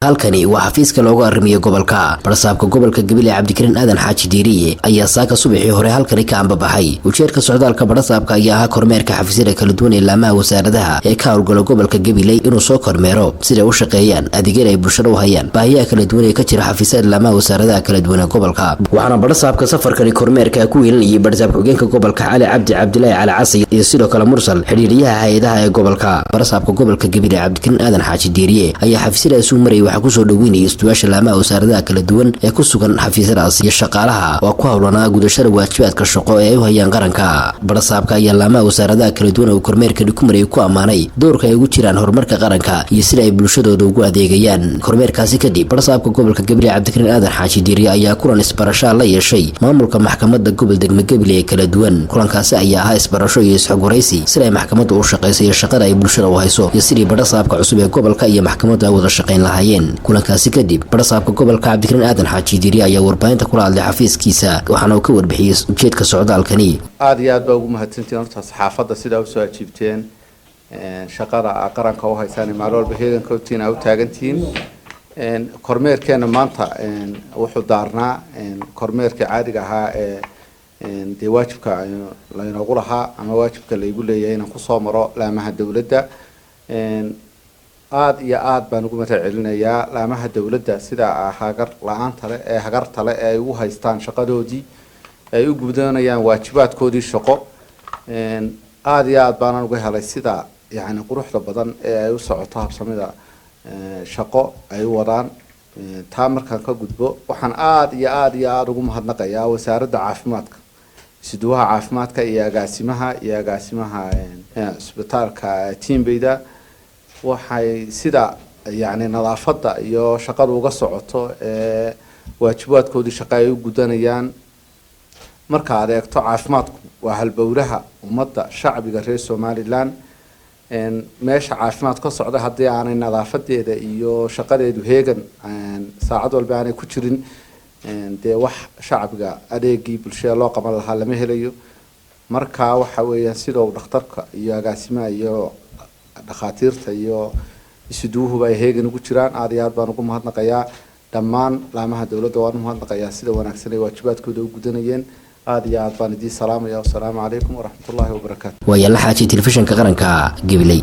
halkani waa xafiiska loogu arrimiyo gobolka barsaabka gobolka Gabiley Cabdikariin Aadan Xaaji Diiriye ayaa saaka subaxii hore halkani ka ambabaxay ujeedka socdaalka barsaabka ayaa ah kormeerka xafiisyada kala duwan ee laamaha wasaaradaha ee ka howlgala gobolka Gabiley inuu soo kormeero sida u shaqeeyaan adeegyada ay bulshada u hayaan baahiyaha kala duwan ee ka jira xafiisyada laamaha wasaaradaha kala duwan ee gobolka waxaana barsaabka safarkani kormeerka ku weelinayay barsaabka hoggaanka gobolka Cali Cabdi Cabdilaahi Cali Casay iyo sidoo kale Mursal xiriiriyaha hay'adaha ee gobolka barsaabka gobolka Gabiley Cabdikariin Aadan Xaaji Diiriye ayaa xafiisyada soo maray waxa ku soo dhaweynayay istuwaasha laamaha wasaaradaha kala duwan ee ku sugan xafiisyadaas iyo shaqaalaha oo ku hawlanaa gudashada waajibaadka shaqo ee ay u hayaan qaranka barsaabka ayaa laamaha wasaaradaha kala duwan oo kormeerkani ku maray ku amaanay doorka ay ugu jiraan horumarka qaranka iyo sida ay bulshadooda ugu adeegayaan kormeerkaasi kadib barsaabka gobolka Gabiley Cabdikariin Aadan Xaaji Diiriye ayaa kulan isbarasho la yeeshay maamulka maxkamadda gobolka degmada Gabiley ee kala duwan kulankaasi ayaa ahaa isbarasho iyo isxogwaraysi sida ay maxkamaddu u shaqeyso iyo shaqada ay bulshada u hayso iyo sidii barsaabka cusub ee gobolka iyo maxkamadda wada shaqeyn lahaayeen kulankaasi kadib barsaabka gobolka Cabdikariin Aadan Xaaji Diiriye ayaa warbaahinta kula hadlay xafiiskiisa waxaana uu ka warbixiyay ujeedka socdaalkani aad iyo aad baa ugu mahadsantiin horta saxaafadda sida u soo ajiibteen shaqada qaranka u haysaan maalin walba heegankootiin u taagantiin kormeerkeena maanta wuxuu daarnaa kormeerka caadiga ahaa ee dee waajibka la inoogu lahaa ama waajibka la igu leeyahay inaan ku soo maro laamaha dawladda aad iyo aad baan ugu mahadcelinayaa laamaha dawladda sida hagar la'aanta leh ee hagarta leh ee ay u haystaan shaqadoodii ay u gudanayaan waajibaadkoodii shaqo aad iyo aad baan uga helay sida yani quruxda badan ee ay u socoto habsamida shaqo ay u wadaan taa markaan ka gudbo waxaan aad iyo aad ugu mahadnaqayaa wasaaradda caafimaadka siduwaha caafimaadka iyo agaasimaha isbitaalka tiimbeyda waxay sida yani nadaafadda iyo shaqada uga socoto ee waajibaadkoodii shaqo ay u gudanayaan marka aad eegto caafimaadku waa halbowlaha ummadda shacbiga reer Somaliland meesha caafimaad ka socda haddii aanay nadaafadeeda iyo shaqadeedu heegan saacad walba aanay ku jirin dee wax shacbiga adeegii bulshada loo qaban lahaa lama helayo marka waxa weeyaan sida uu dhakhtarka iyo agaasimaha iyo dhakhaatiirta iyo isuduuhu ay heegan ugu jiraan aad iyo aad baan ugu mahadnaqayaa dhammaan laamaha dawladda waan u mahadnaqayaa sida wanaagsan ay waajibaadkooda u gudanayeen aad iyo aad baan idin salaamaya. Assalaamu calaykum waraxmatullaahi wabarakaatuh. Waa yalla xaaji telefishinka qaranka Gabiley.